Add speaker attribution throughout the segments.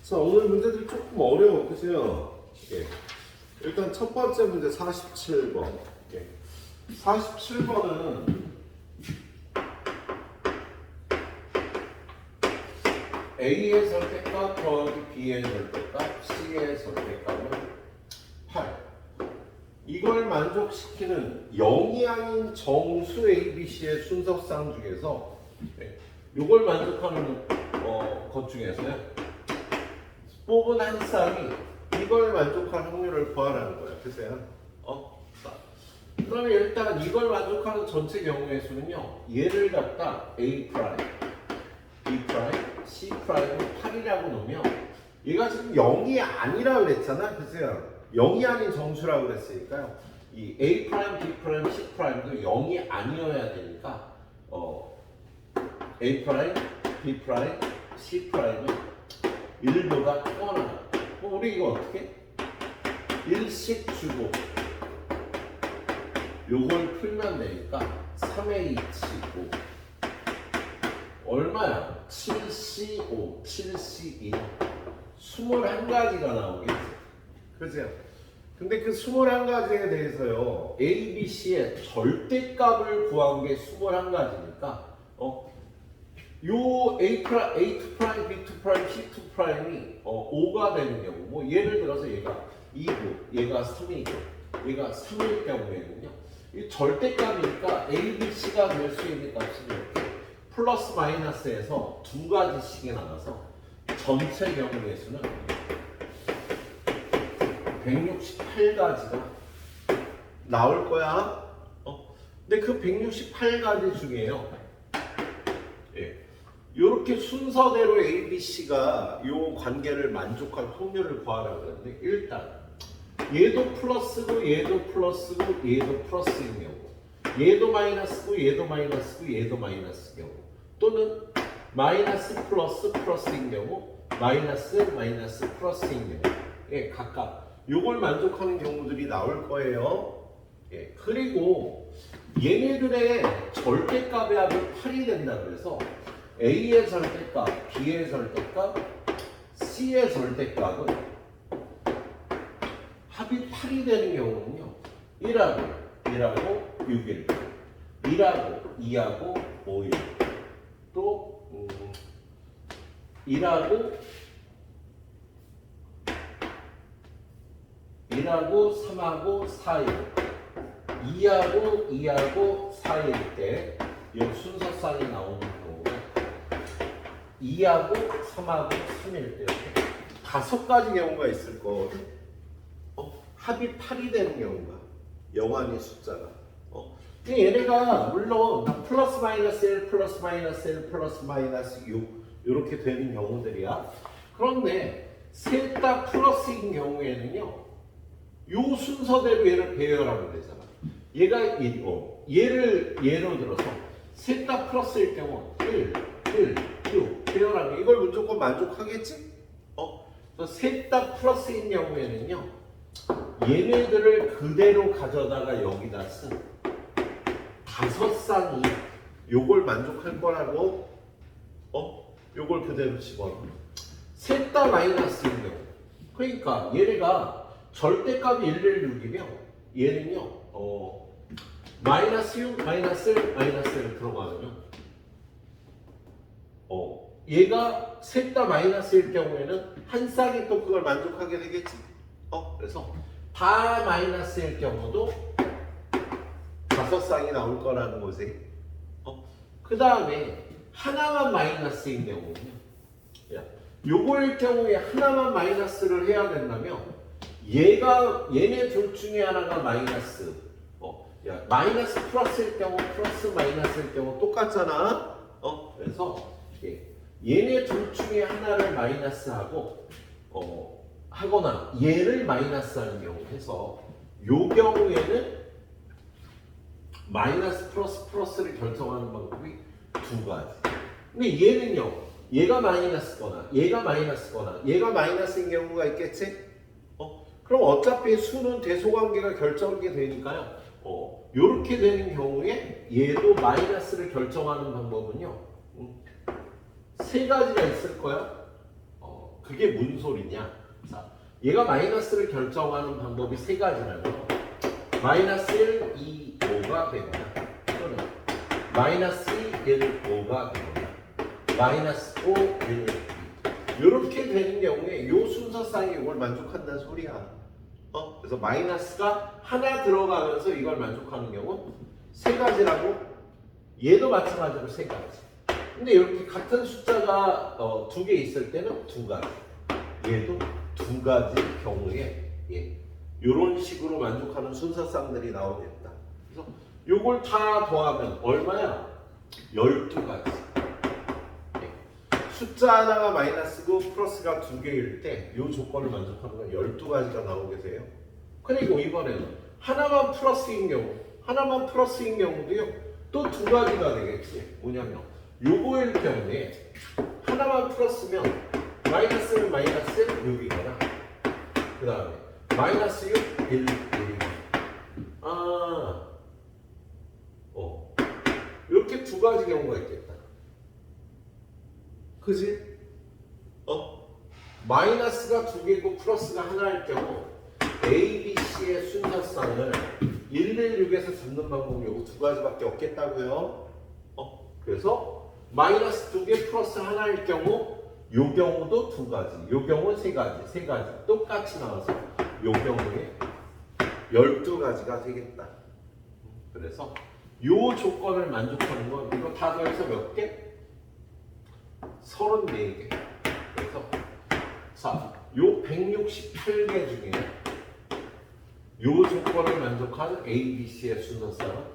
Speaker 1: 자, 오늘 문제들이 조금 어려워, 그죠? 예. 일단 첫 번째 문제 47번. 예. 47번은 A의 절대값 더하기 B의 절대값, C의 절대값은 8. 이걸 만족시키는 0이 아닌 정수 ABC의 순서쌍 중에서 이걸 만족하는 것 중에서요. 뽑은 한 쌍이 이걸 만족할 확률을 구하라는 거야. 그래서요. 자, 그러면 일단 이걸 만족하는 전체 경우의 수는요. 얘를 갖다 A 프라임, B 프라임, C 프라임을 8이라고 놓으면 얘가 지금 0이 아니라고 그랬잖아. 그래서요. 0이 아닌 정수라고 그랬으니까요. 이 A 프라임, B 프라임, C 프라임도 0이 아니어야 되니까 A 프라임, B 프라임, C 프라임은 1보다 커나. 우리 이거 어떻게? 1씩 주고 요걸 풀면 되니까 3A 치고 얼마야? 7C5, 7C2 21가지가 나오겠지. 그죠? 근데 그 21가지에 대해서요 A, B, C의 절대값을 구한 게 21가지니까 요 A2', B2', C2'이 5가 되는 경우, 뭐 예를 들어서 얘가 2고, 얘가 3이고, 얘가 3일 경우에는요, 이 절대값이니까 A, B, C가 될 수 있는 값이 이렇게 플러스 마이너스에서 두 가지씩이 나와서 전체 경우의 수는 168가지가 나올 거야. 근데 그 168가지 중에요. 이렇게 순서대로 A, B, C가 이 관계를 만족할 확률을 구하라고 그러는데 일단 얘도 플러스고 얘도 플러스고 얘도 플러스인 경우 얘도 마이너스고 얘도 마이너스고 얘도 마이너스 경우 또는 마이너스 플러스 플러스인 경우 마이너스 마이너스 플러스인 경우에 각각 요걸 만족하는 경우들이 나올 거예요. 그리고 얘네들의 절대값의 합이 8이 된다 그래서 A의 절대값, B의 절대값, C의 절대값은 합이 8이 되는 경우는요. 1하고 6일, 1하고 2하고 5일, 또 1하고 3하고 4일, 2하고 4일 때 이 순서쌍이 나오는 경우가 2하고 3하고 3일 때 5가지 경우가 있을 거거든. 합이 8이 되는 경우가 영환의 숫자가. 근데 얘네가 물론 플러스 마이너스 1 플러스 마이너스 1 플러스 마이너스 6 이렇게 되는 경우들이야. 그런데 셋 다 플러스인 경우에는요. 요 순서대로 얘를 배열하면 되잖아. 얘가 1이고 얘를 예로 들어서 셋 다 플러스일 경우 1, 6 배열하면 이걸 무조건 만족하겠지? 셋 다 플러스인 경우에는요. 얘네들을 그대로 가져다가 여기다 쓴 5쌍이 요걸 만족할 거라고 요걸 그대로 집어넣어. 셋 다 마이너스인 경우. 그러니까 얘네가 절대값이 1, 6이면 얘는요. 마이너스 6, 마이너스 1, 마이너스 1 들어가면 얘가 셋 다 마이너스일 경우에는 한 쌍이 또 그걸 만족하게 되겠지. 그래서 다 마이너스일 경우도 5쌍이 나올 거라는 거지. 그 다음에 하나만 마이너스인 경우는요. 요거일 경우에 하나만 마이너스를 해야 된다면 얘네 둘 중에 하나가 마이너스. 마이너스 플러스일 경우 플러스 마이너스일 경우 똑같잖아. 그래서 얘네 둘 중에 하나를 마이너스하고 하거나 얘를 마이너스하는 경우 해서 요 경우에는 마이너스 플러스 플러스를 결정하는 방법이 두 가지. 근데 얘는요. 얘가 마이너스거나 얘가 마이너스거나 얘가 마이너스인 경우가 있겠지? 그럼 어차피 수는 대소관계가 결정이 되니까요. 요렇게 되는 경우에 얘도 마이너스를 결정하는 방법은요. 세 가지가 있을 거야. 그게 무슨 소리냐? 자, 얘가 마이너스를 결정하는 방법이 세 가지라면 마이너스 1, 2, 5가 되거나 또는 마이너스 2, 1, 5가 되거나 마이너스 5, 1, 2 이렇게 되는 경우에 요 순서상이 이걸 만족한다는 소리야. 그래서 마이너스가 하나 들어가면서 이걸 만족하는 경우 세 가지라고 얘도 마찬가지로 세 가지. 근데 이렇게 같은 숫자가 두 개 있을 때는 두 가지. 얘도 두 가지 경우에 이런 식으로 만족하는 순서쌍들이 나오겠다. 그래서 요걸 다 더하면 얼마야? 12가지. 숫자 하나가 마이너스고 플러스가 두 개일 때 이 조건을 만족하는 건 12가지가 나오게 돼요. 그리고 이번에는 하나만 플러스인 경우도요. 또 두 가지가 되겠지. 뭐냐면 요거일 경우에 하나만 플러스면 마이너스는 마이너스 6이거나 그 다음에 마이너스 6, 1, 1. 이렇게 두 가지 경우가 있겠다. 그지? 마이너스가 두 개고 플러스가 하나일 경우 A, B, C의 순서쌍을 116에서 잡는 방법이 요거 두 가지밖에 없겠다고요. 그래서 마이너스 두 개 플러스 하나일 경우 요 경우도 두 가지, 요 경우는 세 가지 똑같이 나와서 요 경우에 12가지가 되겠다. 그래서 요 조건을 만족하는 건 이거 다 더해서 몇 개? 34개. 그래서 자, 요 168개 중에 요 조건을 만족하는 A, B, C의 순서쌍은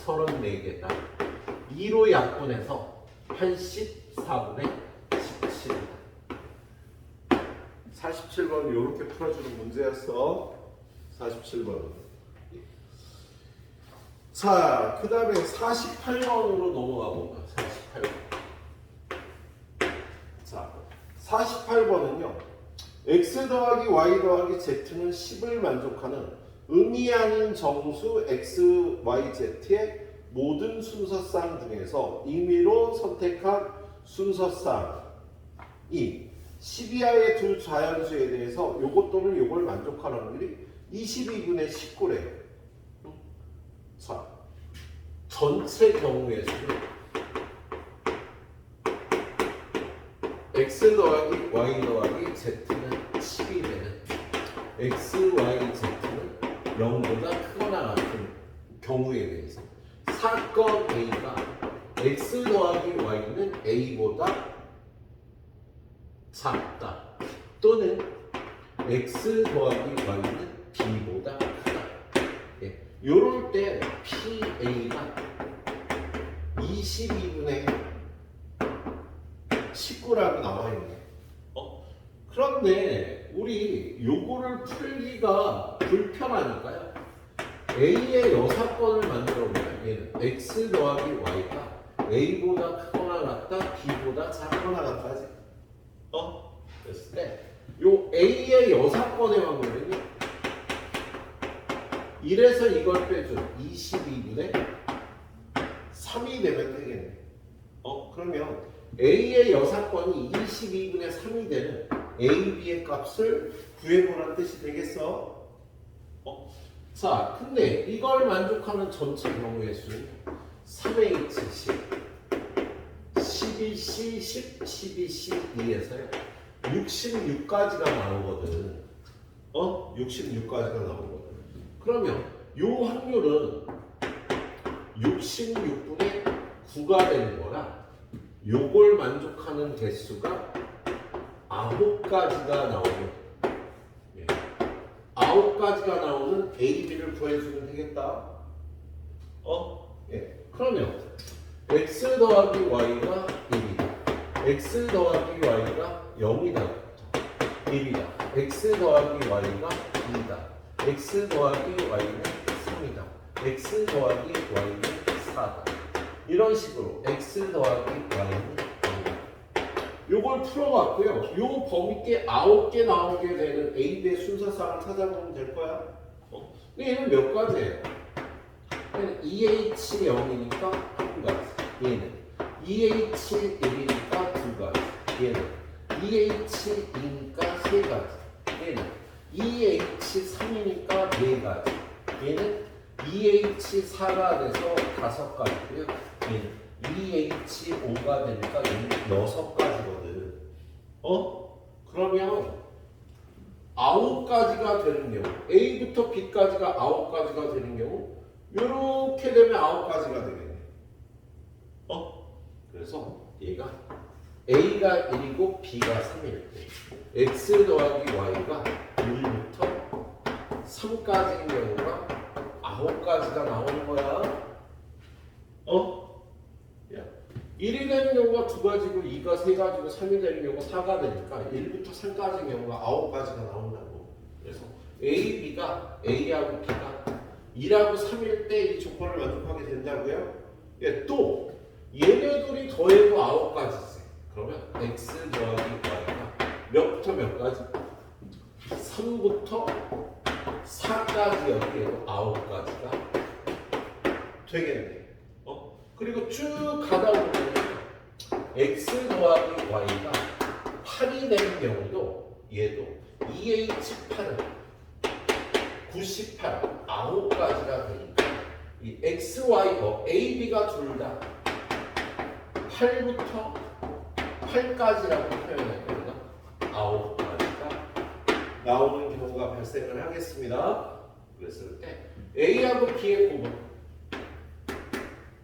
Speaker 1: 34개다. 2로 약분해서 84분의 17이다. 47번은 이렇게 풀어주는 문제였어. 47번은. 자, 그 다음에 48번으로 넘어가 볼까? 48번. 자, 48번은요. x 더하기 y 더하기 z는 10을 만족하는 의미 아닌 정수 x, y, z의 모든 순서쌍 중에서 임의로 선택한 순서쌍이 10 이하의 두 자연수에 대해서 요것 또는 요걸 만족하는 확률이 22분의 19래요. 자, 전체 경우의 수는 x 더하기 y 더하기 z는 10이 되는 x, y, z는 0보다 크거나 같은 경우에 대해서 사건 A가 x 더하기 y는 A보다 작다 또는 x 더하기 y는 B보다 크다. 요럴 때 PA가 22분의 19라고 나와있네. 그런데 우리 요거를 풀기가 불편하니까요. A의 여사건을 만들어 보면 얘는 x 더하기 y가 A보다 크거나 같다, B보다 작거나 같다지. 그랬을 때 요 A의 여사건의 확률은요. 1에서 이걸 빼준 22분의 3이 되면 되겠네. 그러면 A의 여사건이 22분의 3이 되는 A, B의 값을 구해보라는 뜻이 되겠어. 자, 근데 이걸 만족하는 전체 경우의 수는 3H10, 12C10, 12C2에서요 66까지가 나오거든. 66까지가 나오거든. 그러면 요 확률은 66분의 9가 되는 거라 요걸 만족하는 개수가 9가지가 나오는 9가지가 나오는 A, B를 구해주면 되겠다. 그러면 x 더하기 y가 1이다. x 더하기 y가 0이다. 1이다. x 더하기 y가 2다. x 더하기 y는 3이다. x 더하기 y는 4다. 이런 식으로 x 더하기 y는 0이다. 요걸 풀어봤고요. 요 범위께 9개 나오게 되는 A, B의 순서쌍을 찾아보면 될 거야. 근데 얘는 몇 가지예요? 얘는 2H 0이니까 한 가지. 얘는 2H 1이니까 두 가지. 얘는 2H이니까 세 가지. 얘는 2H3이니까 네 가지. 얘는 2H4가 돼서 다섯 가지고요. 얘는 2H5가 되니까 얘는 여섯 가지거든. 그러면 아홉 가지가 되는 경우, A부터 B까지가 아홉 가지가 되는 경우, 이렇게 되면 아홉 가지가 되겠네. 그래서 얘가 A가 1이고 B가 3일 때 X 더하기 Y가 1부터 3까지인 경우가 아홉 가지가 나오는 거야. 야, 1이 되는 경우가 두 가지고 2가 세 가지고 3이 되는 경우가 4가 되니까 1부터 3까지인 경우가 아홉 가지가 나온다고. 그래서 A, B가 A하고 B가 2하고 3일 때 이 조건을 만족하게 된다고요? 예, 또 얘네들이 더해도 아홉 가지지. 그러면 X 더하기 Y가 몇부터 몇 가지? 3부터 4까지 여기에도 아홉 가지가 되겠네. 그리고 쭉 가다 보면 X 더하기 Y가 8이 되는 경우도 얘도 2H8은 98, 아홉 가지가 되니까 이 X, Y, A, B가 둘 다 8부터 8까지라고 표현할 겁니다. 아홉 가지가 나오는 경우가 발생을 하겠습니다. 그랬을 때 A하고 B의 곱은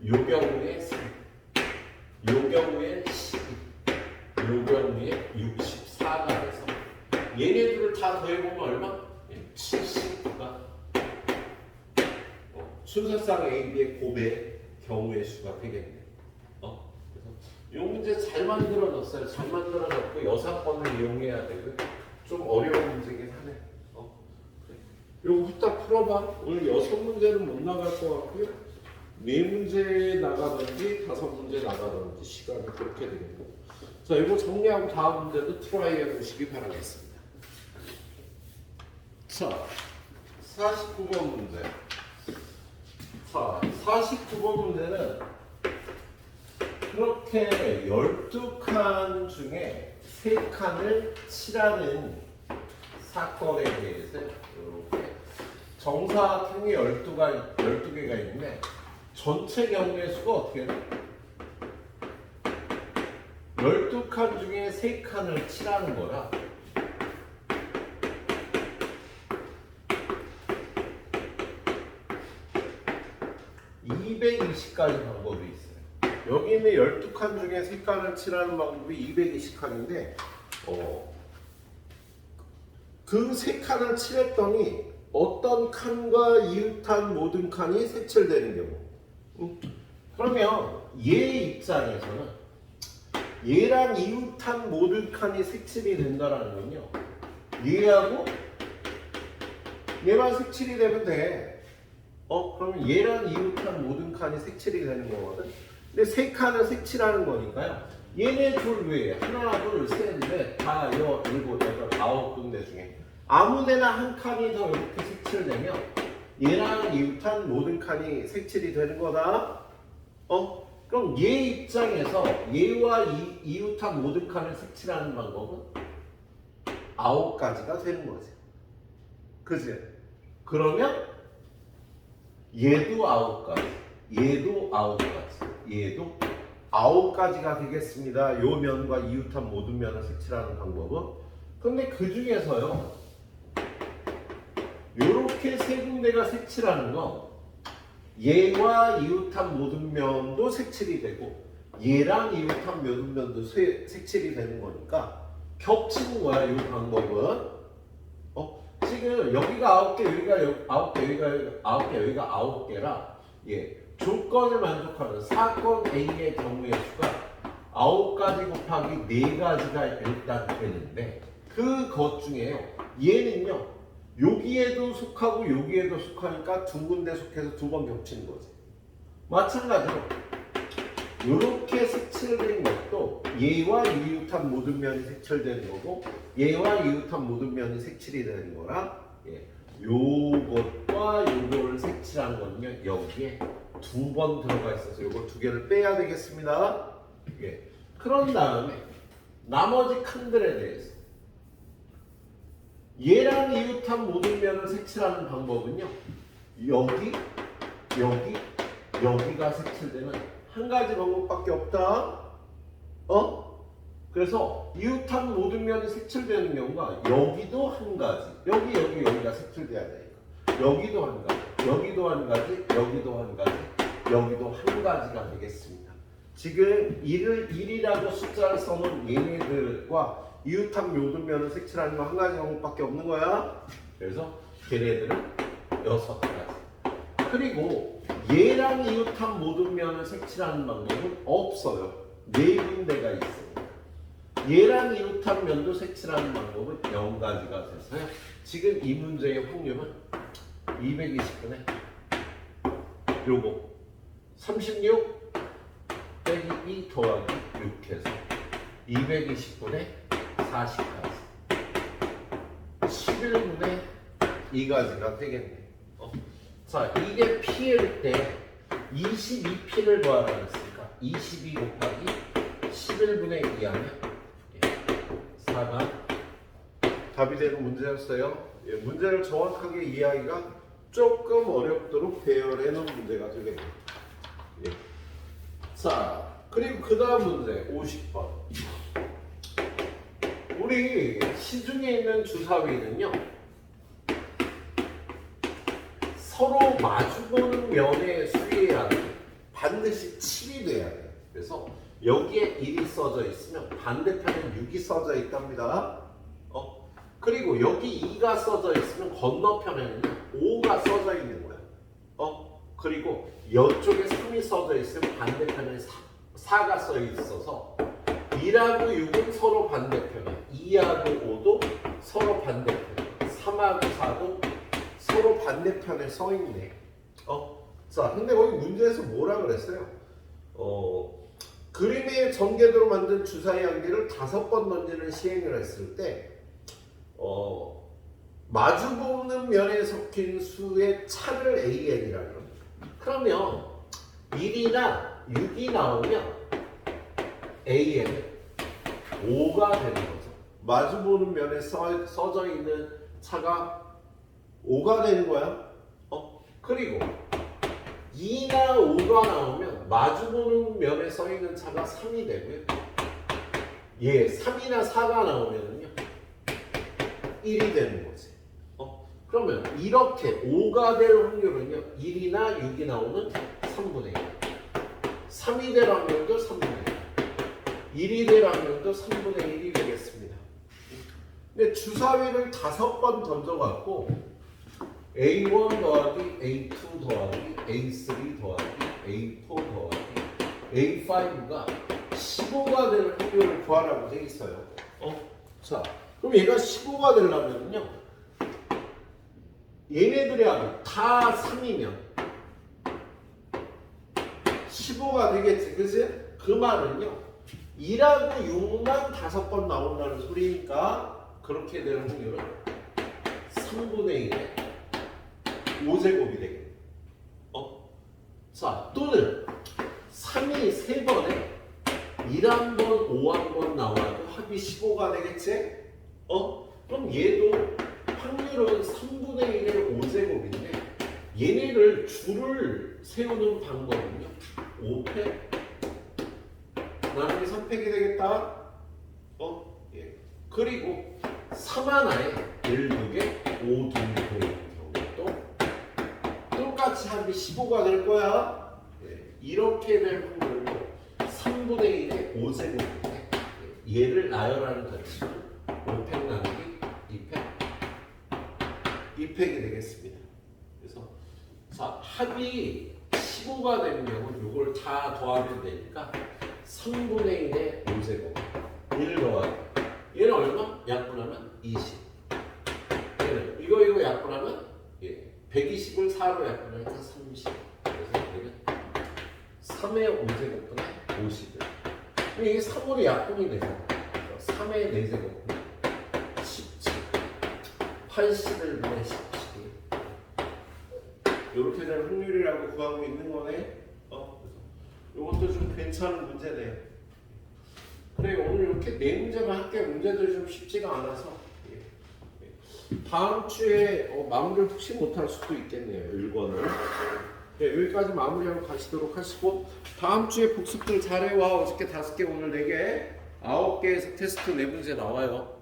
Speaker 1: 요 경우에 3, 요 경우에 12, 요 경우에 64가 돼서 얘네들을 다 더해보면 얼마? 79가 순서상 A, B의 곱의 경우의 수가 되겠네. 그래서 이 문제 잘 만들어졌어요. 잘 만들어졌고 여사건을 이용해야 되고 좀 어려운 문제긴 하네. 그래. 이거 후딱 풀어봐. 오늘 6문제는 못 나갈 것 같고요. 4문제 나가든지 5문제 나가든지 시간이 그렇게 되겠고. 자, 이거 정리하고 다음 문제도 트라이 해보시기 바라겠습니다. 자, 49번 문제. 자, 49번 문제는 그렇게 12칸 중에 3칸을 칠하는 사건에 대해서 이렇게 정사각형이 12개가 있는데 전체 경우의 수가 어떻게 돼? 12칸 중에 3칸을 칠하는 거라 220가지 방법이 있어요. 여기 있는 12칸 중에 3칸을 칠하는 방법이 220칸인데 그 3칸을 칠했더니 어떤 칸과 이웃한 모든 칸이 색칠되는 경우 그러면 얘 입장에서는 얘랑 이웃한 모든 칸이 색칠이 된다는 건요 얘하고 얘만 색칠이 되면 돼. 그러면 얘랑 이웃한 모든 칸이 색칠이 되는 거거든. 근데 3칸을 색칠하는 거니까요. 얘네 둘 외에 하나, 둘, 셋, 넷, 다, 여, 일곱, 여덟, 아홉 군데 중에 아무데나 한 칸이 더 이렇게 색칠되면 얘랑 이웃한 모든 칸이 색칠이 되는 거다. 그럼 얘 입장에서 얘와 이웃한 모든 칸을 색칠하는 방법은 9가지가 되는 거지. 그지? 그러면 얘도 9가지, 얘도 9가지, 얘도 9가지가 되겠습니다. 요 면과 이웃한 모든 면을 색칠하는 방법은. 근데 그 중에서요, 요렇게 세 군데가 색칠하는 건 얘와 이웃한 모든 면도 색칠이 되고 얘랑 이웃한 모든 면도 색칠이 되는 거니까 겹치는 거야, 이 방법은. 지금 여기가 9개, 여기가 9개, 여기가 9개, 여기가 9개라 조건을 만족하는 사건 A의 경우의 수가 9가지 곱하기 4가지가 일단 되는데 그것 중에요 얘는요 여기에도 속하고 여기에도 속하니까 두 군데 속해서 두 번 겹치는 거지. 마찬가지로 이렇게 색칠된 것도 얘와 이웃한 모든 면이 색칠되는 거고 얘와 이웃한 모든 면이 색칠이 되는 거라 요것과 요거를 색칠하는 거는요 여기에 두 번 들어가 있어서 요거 두 개를 빼야 되겠습니다. 그런 다음에 나머지 칸들에 대해서 얘랑 이웃한 모든 면을 색칠하는 방법은요. 여기, 여기, 여기가 색칠되는 한 가지 방법밖에 없다. 그래서 이웃한 모든 면이 색칠되는 경우가 여기도 한 가지, 여기가 색칠돼야 되니까 여기도 한 가지, 여기도 한 가지, 여기도 한 가지, 여기도 한 가지가 되겠습니다. 지금 1이라고 숫자를 써놓은 얘네들과 이웃한 모든 면을 색칠하는 건 한 가지 방법밖에 없는 거야. 그래서 걔네들은 6가지. 그리고 얘랑 이웃한 모든 면을 색칠하는 방법은 없어요. 4군데가 있습니다. 얘랑 이웃한 면도 색칠하는 방법은 0가지가 돼서요. 지금 이 문제의 확률은 220분의 요거 36 빼기 2 더하기 6해서 220분의 40까지 11분의 2가지가 되겠네. 자, 이게 P일 때 22P를 구하라 그랬으니까 22 곱하기 11분의 2 하면 4가 답이 되는 문제였어요. 문제를 정확하게 이해하기가 조금 어렵도록 배열해 놓은 문제가 되겠네요. 자, 그리고 그 다음 문제 50번. 우리 시중에 있는 주사위는요, 서로 마주보는 면의 수의 양이 반드시 7이 돼야 돼요. 그래서 여기에 1이 써져 있으면 반대편에 6이 써져 있답니다. 그리고 여기 2가 써져 있으면 건너편에는 5가 써져 있는 거야. 그리고 이쪽에 3이 써져 있으면 반대편에 4가 써 있어서 2하고 6은 서로 반대편에, 2하고 5도 서로 반대편에, 3하고 4도 서로 반대편에 써 있네. 자, 근데 거기 문제에서 뭐라 그랬어요? 그림의 전개도로 만든 주사위 한 개를 5번 던지는 시행을 했을 때 마주보는 면에 섞인 수의 차를 AN이라고 합니다. 그러면 1이나 6이 나오면 AN은 5가 되는 거죠. 마주보는 면에 써져 있는 차가 5가 되는 거야. 그리고 2나 5가 나오면 마주보는 면에 써 있는 차가 3이 되고요. 3이나 4가 나오면요 1이 되는 거지. 그러면 이렇게 5가 될 확률은요 1이나 6이 나오는 3분의 1, 3이 될 확률도 3분의 1, 1이 될 확률도 3분의 1이 되겠습니다. 근데 주사위를 5번 던져갖고 A1 더하기 A2 더하기 A3 더하기 A4 더하기 A5가 15가 되는 확률을 구하라고 돼 있어요. 자, 그럼 얘가 15가 되려면요 얘네들의 합이 다 3이면 15가 되겠지, 그치? 그 말은요 2하고 6만 5번 나온다는 소리니까 그렇게 되는 확률은 3분의 1에 5제곱이 되겠네. 자, 또는 3이 3번에 1 한 번, 5 한 번 나와도 합이 15가 되겠지? 그럼 얘도 확률은 3분의 1의 5제곱인데 얘네를 줄을 세우는 방법은요 5팩 나중에 3팩이 되겠다. 그리고 3 하나에 12개 5, 2, 9의 경우도 똑같이 합이 15가 될 거야. 이렇게 될 확률로 3분의 1의 5제곱인데 얘를 나열하는 가치는 5팩 나누기 2팩이 되겠습니다. 그래서 자, 합이 15가 되는 경우는 이걸 다 더하면 되니까 3분의 1의 5제곱 1 더하기 얘는 얼마? 약분하면 20. 얘는 이거 약분하면 120을 4로 약분하니까 30. 그래서 얘는 3의 5제곱분의 50을. 이게 3으로 약분이 되잖아. 3의 4제곱분의 17. 80을 분의 17. 이렇게 되는 확률이라고 구하고 있는 거네. 그래서 이것도 좀 괜찮은 문제네요. 그래 오늘 이렇게 네 문제만 할게. 문제들이 좀 쉽지가 않아서 다음 주에 마무리를 혹시 못할 수도 있겠네요. 1권을. 네, 여기까지 마무리하고 가시도록 하시고 다음 주에 복습들 잘해와. 어저께 5개 오늘 4개 9개에서 테스트 4문제 나와요.